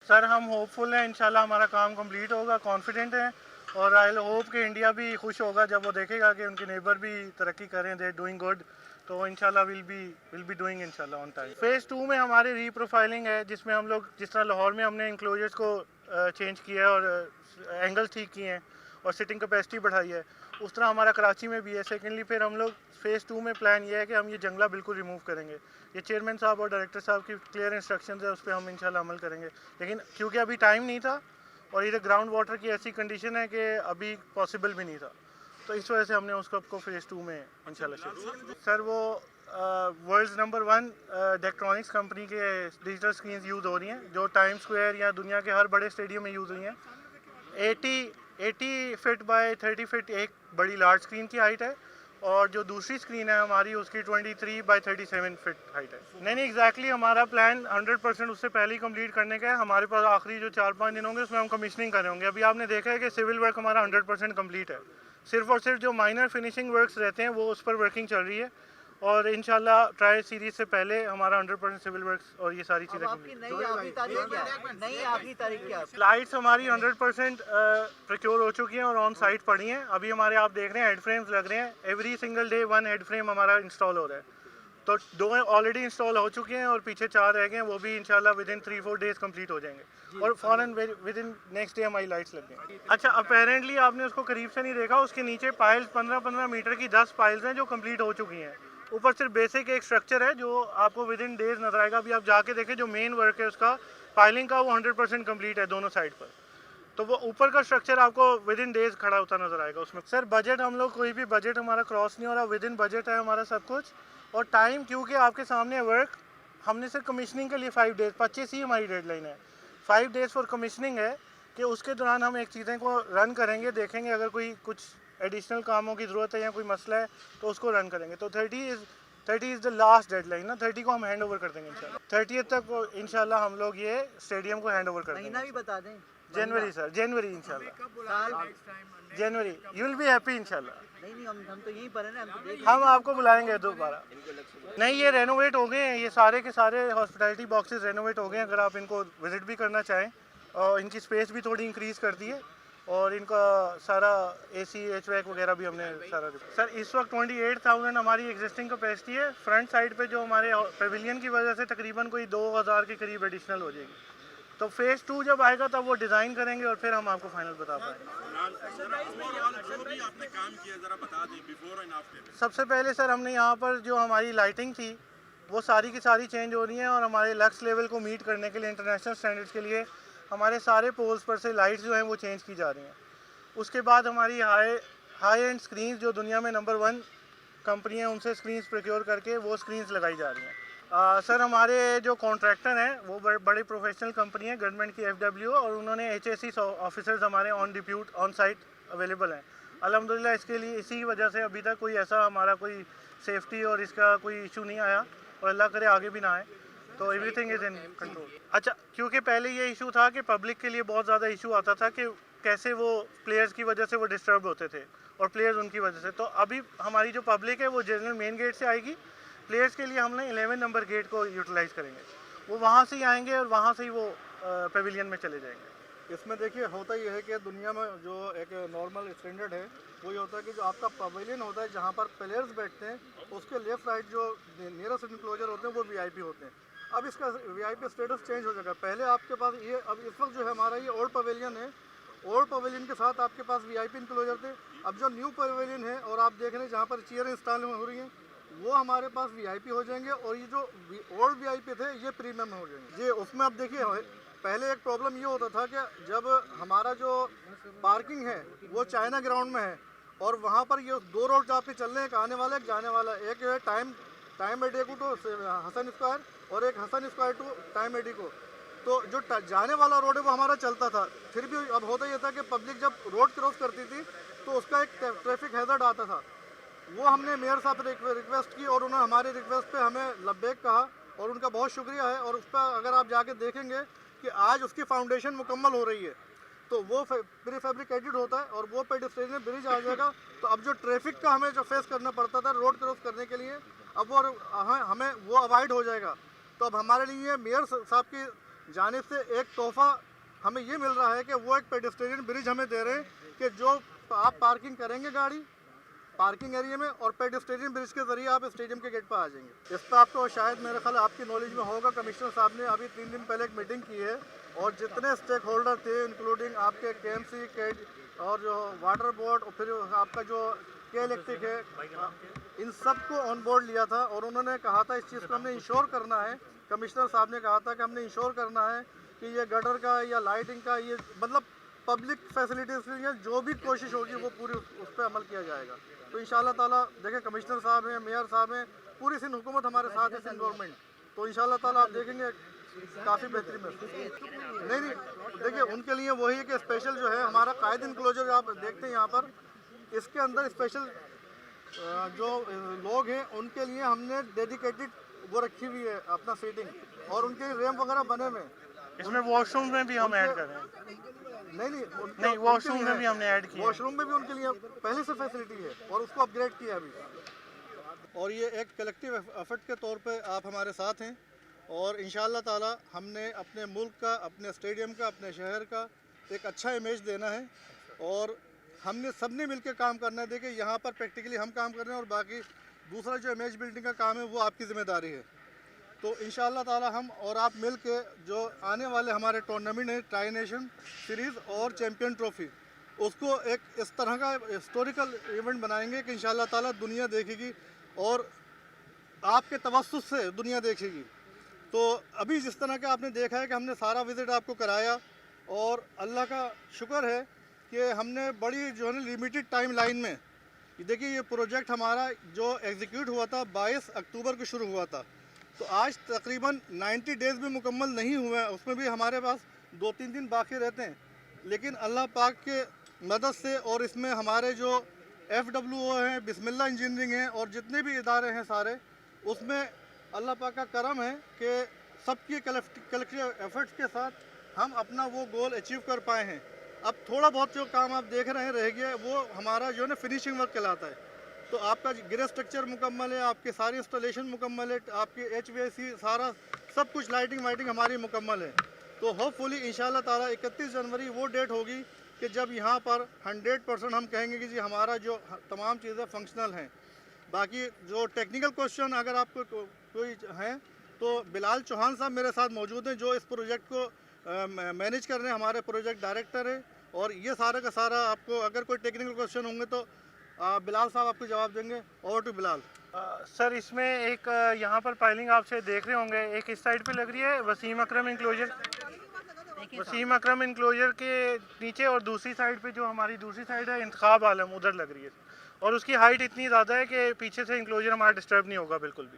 Sir हम hopeful हैं, इंशाल्लाह हमारा काम कंप्लीट होगा, कॉन्फिडेंट हैं और आई होप कि इंडिया भी खुश होगा जब वो देखेगा कि उनके नेबर भी तरक्की करें, दे डूइंग गुड, तो इंशाल्लाह विल बी डूइंग इंशाल्लाह ऑन टाइम। फेज़ 2 में हमारी रीप्रोफाइलिंग है, जिसमें हम लोग जिस तरह लाहौर में हमने इंक्लोजर्स को चेंज किया है और एंगल्स ठीक किए हैं और सिटिंग कैपेसिटी बढ़ाई है, उस तरह हमारा कराची में भी है। सेकेंडली फिर हम लोग फेज़ 2 में प्लान ये है कि हम ये जंगला बिल्कुल रिमूव करेंगे। ये चेयरमैन साहब और डायरेक्टर साहब की क्लियर इंस्ट्रक्शंस है, उस पर हम इंशाल्लाह अमल करेंगे। लेकिन क्योंकि अभी टाइम नहीं था और इधर ग्राउंड वाटर की ऐसी कंडीशन है कि अभी पॉसिबल भी नहीं था, तो इस वजह से हमने उसको फेज़ 2 में इंशाल्लाह। सर वो वर्ल्ड नंबर 1 डेक्ट्रॉनिक्स कंपनी के डिजिटल स्क्रीन यूज़ हो रही हैं, जो टाइम स्क्वायर या दुनिया के हर बड़े स्टेडियम में यूज़ हुई हैं। 80 फीट बाय 30 फीट एक बड़ी लार्ज स्क्रीन की हाइट है और जो दूसरी स्क्रीन है हमारी उसकी 23 बाय 37 फीट हाइट है। नहीं एग्जैक्टली हमारा प्लान 100% उससे पहले ही कंप्लीट करने का है। हमारे पास आखिरी जो 4-5 दिन होंगे उसमें हम कमीशनिंग कर रहे होंगे। अभी आपने देखा है कि सिविल वर्क हमारा 100% कंप्लीट है, सिर्फ और सिर्फ जो माइनर फिनिशिंग वर्क्स रहते हैं वो उस पर वर्किंग चल रही है और इंशाल्लाह ट्राई सीरीज से पहले हमारा 100% सिविल वर्क्स और ये सारी चीज़ें नई आखिरी तारीख क्या? लाइट्स हमारी 100% प्रोक्योर हो चुकी हैं और ऑन साइट पड़ी हैं। अभी हमारे आप देख रहे हैं हेड फ्रेम्स लग रहे हैं, every single day 1 head frame हमारा इंस्टॉल हो रहा है। तो 2 ऑलरेडी इंस्टॉल हो चुके हैं और पीछे 4 रह गए हैं, वो भी इंशाल्लाह विद इन 3-4 डेज कंप्लीट हो जाएंगे और फॉरन विद इन नेक्स्ट डे हमारी लाइट्स लग जाएंगी। अच्छा अपेरेंटली आपने उसको करीब से नहीं देखा, उसके नीचे पाइल्स 15-15 मीटर की 10 पाइल्स हैं जो कंप्लीट हो चुकी हैं। ऊपर सिर्फ बेसिक एक स्ट्रक्चर है जो आपको विद इन डेज नजर आएगा। अभी आप जाके देखें जो मेन वर्क है उसका पाइलिंग का वो 100% कंप्लीट है दोनों साइड पर, तो वो ऊपर का स्ट्रक्चर आपको विद इन डेज खड़ा होता नजर आएगा उसमें। सर बजट हम लोग कोई भी बजट हमारा क्रॉस नहीं हो रहा, विद इन बजट है हमारा सब कुछ। और टाइम क्योंकि आपके सामने वर्क हमने सिर्फ कमीशनिंग के लिए 5 डेज 25 ही हमारी डेडलाइन है, 5 डेज फॉर कमीशनिंग है कि उसके दौरान हम एक चीज़ें को रन करेंगे, देखेंगे अगर कोई कुछ एडिशनल कामों की ज़रूरत है या कोई मसला है तो उसको रन करेंगे। तो 30 इज़ द लास्ट डेडलाइन ना, 30 को हम हैंड ओवर कर देंगे इंशाल्लाह। 30 तक इंशाल्लाह हम लोग ये स्टेडियम को हैंड ओवर कर देंगे। महीना भी बता दें। जनवरी सर, जनवरी इंशाल्लाह, जनवरी यू विल बी हैप्पी इंशाल्लाह। नहीं हम तो यहीं पर है ना, हम आपको बुलाएंगे दोबारा। नहीं ये रेनोवेट हो गए हैं, ये सारे के सारे हॉस्पिटैलिटी बॉक्सेस रेनोवेट हो गए हैं। अगर आप इनको विजिट भी करना चाहें और इनकी स्पेस भी थोड़ी इंक्रीज़ कर दी है और इनका सारा AC HVAC वगैरह भी हमने सारा। सर इस वक्त 28,000 हमारी एग्जिस्टिंग कैपेसिटी है। फ्रंट साइड पे जो हमारे पेविलियन की वजह से तकरीबन कोई 2,000 के करीब एडिशनल हो जाएगी। तो फेज़ 2 जब आएगा तब वो डिज़ाइन करेंगे और फिर हम आपको फाइनल बता पाएंगे। सबसे पहले सर हमने यहाँ पर जो हमारी लाइटिंग थी वो सारी की सारी चेंज हो रही है और हमारे लक्स लेवल को मीट करने के लिए इंटरनेशनल स्टैंडर्ड्स के लिए हमारे सारे पोल्स पर से लाइट्स जो हैं वो चेंज की जा रही हैं। उसके बाद हमारी हाई एंड स्क्रीन जो दुनिया में नंबर 1 कंपनी है उनसे स्क्रीन्स प्रोक्योर करके वो स्क्रीन्स लगाई जा रही हैं। सर हमारे जो कॉन्ट्रैक्टर हैं वो बड़ी प्रोफेशनल कंपनी है गवर्नमेंट की FWO और उन्होंने HSE ऑफिसर्स हमारे on depute on site available हैं अल्हम्दुलिल्लाह। इसके लिए इसी वजह से अभी तक कोई ऐसा हमारा कोई सेफ्टी और इसका कोई इशू नहीं आया और अल्लाह करे आगे भी ना आए, तो एवरीथिंग इज़ इन कंट्रोल। अच्छा क्योंकि पहले ये इशू था कि पब्लिक के लिए बहुत ज़्यादा इशू आता था कि कैसे वो प्लेयर्स की वजह से वो डिस्टर्ब होते थे और प्लेयर्स उनकी वजह से, तो अभी हमारी जो पब्लिक है वो जनरल मेन गेट से आएगी। प्लेयर्स के लिए हमने 11 नंबर गेट को यूटिलाइज़ करेंगे, वो वहाँ से ही आएंगे और वहाँ से ही वो पेविलियन में चले जाएंगे। इसमें देखिए होता ये है कि दुनिया में जो एक नॉर्मल स्टैंडर्ड है वो ये होता है कि जो आपका पवेलियन होता है जहाँ पर प्लेयर्स बैठते हैं उसके लेफ्ट राइट जो नियरेस्ट इनक्लोजर होते हैं वो VIP होते हैं। अब इसका VIP स्टेटस चेंज हो जाएगा। पहले आपके पास ये, अब इस वक्त जो है हमारा ये ओल्ड पवेलियन है, ओल्ड पवेलियन के साथ आपके पास VIP इनक्लोजर थे। अब जो न्यू पवेलियन है और आप देख रहे हैं जहाँ पर चेयर इंस्टॉल हो रही हैं वो हमारे पास VIP हो जाएंगे और ये जो ओल्ड VIP थे ये प्रीमियम हो जाएंगे। ये उसमें अब देखिए पहले एक प्रॉब्लम ये होता था कि जब हमारा जो पार्किंग है वो चाइना ग्राउंड में है और वहाँ पर ये 2 रोड आपके चल रहे हैं, एक आने वाला एक जाने वाला, एक है टाइम एडेको टू हसन स्क्वायर और एक हसन स्क्वायर टू टाइम एडेको। तो जो जाने वाला रोड है वो हमारा चलता था, फिर भी अब होता ये था कि पब्लिक जब रोड क्रॉस करती थी तो उसका एक ट्रैफिक हैजर्ड आता था। वो हमने मेयर साहब से रिक्वेस्ट की और उन्होंने हमारी रिक्वेस्ट पे हमें लब्बैक कहा और उनका बहुत शुक्रिया है। और उस पर अगर आप जाके देखेंगे कि आज उसकी फाउंडेशन मुकम्मल हो रही है, तो वो प्रीफैब्रिकेटेड होता है और वो पेडेस्ट्रियन ब्रिज आ जाएगा। तो अब जो ट्रैफिक का हमें जो फेस करना पड़ता था रोड क्रॉस करने के लिए, अब वो हमें वो अवॉइड हो जाएगा। तो अब हमारे लिए मेयर साहब की जानिब से एक तोहफा हमें ये मिल रहा है कि वो एक पेडेस्ट्रियन ब्रिज हमें दे रहे हैं कि जो आप पार्किंग करेंगे गाड़ी पार्किंग एरिया में और पेडेस्ट्रियन ब्रिज के जरिए आप स्टेडियम के गेट पर आ जाएंगे। इस पर आपको शायद मेरे ख्याल आपकी नॉलेज में होगा, कमिश्नर साहब ने अभी 3 दिन पहले एक मीटिंग की है और जितने स्टेक होल्डर थे इंक्लूडिंग आपके KMC के और जो वाटर बोर्ड और फिर आपका जो के इलेक्ट्रिक है, इन सब को ऑन बोर्ड लिया था और उन्होंने कहा था इस चीज़ को हमने इंश्योर करना है। कमिश्नर साहब ने कहा था कि हमने इंश्योर करना है कि ये गटर का या लाइटिंग का ये मतलब पब्लिक फैसिलिटीज़ के लिए जो भी कोशिश होगी वो पूरी उस पर अमल किया जाएगा। तो इंशाल्लाह ताला देखिए कमिश्नर साहब हैं, मेयर साहब हैं, पूरी सिंध हुकूमत हमारे साथ है, सिंध गवर्नमेंट, तो इंशाल्लाह ताला आप देखेंगे काफ़ी बेहतरी में। नहीं देखिए उनके लिए वही है कि स्पेशल जो है हमारा कायद इनक्लोजर आप देखते हैं यहाँ पर, इसके अंदर स्पेशल जो लोग हैं उनके लिए हमने डेडिकेटेड वो रखी हुई है अपना सीटिंग और उनके रैंप वगैरह बने हुए हैं। इसमें वॉशरूम में भी हम ऐड कर रहे हैं। नहीं वॉशरूम में भी हमने ऐड किया। वॉशरूम में भी उनके लिए पहले से फैसिलिटी है और उसको अपग्रेड किया अभी। और ये एक कलेक्टिव एफर्ट के तौर पे आप हमारे साथ हैं और इंशाल्लाह ताला हमने अपने मुल्क का, अपने स्टेडियम का, अपने शहर का एक अच्छा इमेज देना है और हमने सबने मिलकर काम करना है। देखिए यहाँ पर प्रैक्टिकली हम काम कर रहे हैं और बाकी दूसरा जो इमेज बिल्डिंग का काम है वो आपकी ज़िम्मेदारी है। तो इंशाल्लाह ताला हम और आप मिल के जो आने वाले हमारे टूर्नामेंट है ट्राई नेशन सीरीज़ और चैम्पियन ट्रॉफी, उसको एक इस तरह का हिस्टोरिकल इवेंट बनाएंगे कि इंशाल्लाह ताला दुनिया देखेगी और आपके तवस्सुस से दुनिया देखेगी। तो अभी जिस तरह का आपने देखा है कि हमने सारा विज़िट आपको कराया और अल्लाह का शुक्र है कि हमने बड़ी जो है ना लिमिटेड टाइम लाइन में, देखिए ये प्रोजेक्ट हमारा जो एग्जीक्यूट हुआ था 22 अक्टूबर को शुरू हुआ था, तो आज तकरीबन 90 डेज़ भी मुकम्मल नहीं हुए हैं, उसमें भी हमारे पास 2-3 दिन बाकी रहते हैं। लेकिन अल्लाह पाक के मदद से और इसमें हमारे जो FWO हैं, बिस्मिल्लाह इंजीनियरिंग हैं और जितने भी इदारे हैं सारे, उसमें अल्लाह पाक का करम है कि सबकी कलेक्टिव एफर्ट्स के साथ हम अपना वो गोल अचीव कर पाए हैं। अब थोड़ा बहुत जो काम आप देख रहे हैं रह गया, वो हमारा जो है ना फिनिशिंग वर्क कहलाता है। तो आपका ग्रे स्ट्रक्चर मुकम्मल है, आपकी सारी इंस्टॉलेशन मुकम्मल है, आपकी HVAC सारा सब कुछ लाइटिंग वाइटिंग हमारी मुकम्मल है। तो होपफुली इंशाल्लाह ताला 31 जनवरी वो डेट होगी कि जब यहाँ पर 100% हम कहेंगे कि जी हमारा जो तमाम चीज़ें फंक्शनल हैं। बाकी जो टेक्निकल क्वेश्चन अगर आपको कोई हैं तो बिलाल चौहान साहब मेरे साथ मौजूद हैं जो इस प्रोजेक्ट को मैनेज कर रहे हैं, हमारे प्रोजेक्ट डायरेक्टर हैं और ये सारा का सारा आपको अगर कोई टेक्निकल क्वेश्चन होंगे तो बिलाल साहब आपको जवाब देंगे। Over to Bilal. सर इसमें एक यहाँ पर पाइलिंग आपसे देख रहे होंगे, एक इस साइड पे लग रही है वसीम अकरम इंक्लोजर, वसीम अकरम इंक्लोजर के नीचे, और दूसरी साइड पे जो हमारी दूसरी साइड है इंतखाब आलम, उधर लग रही है और उसकी हाइट इतनी ज़्यादा है कि पीछे से इंक्लोजर हमारा डिस्टर्ब नहीं होगा बिल्कुल भी।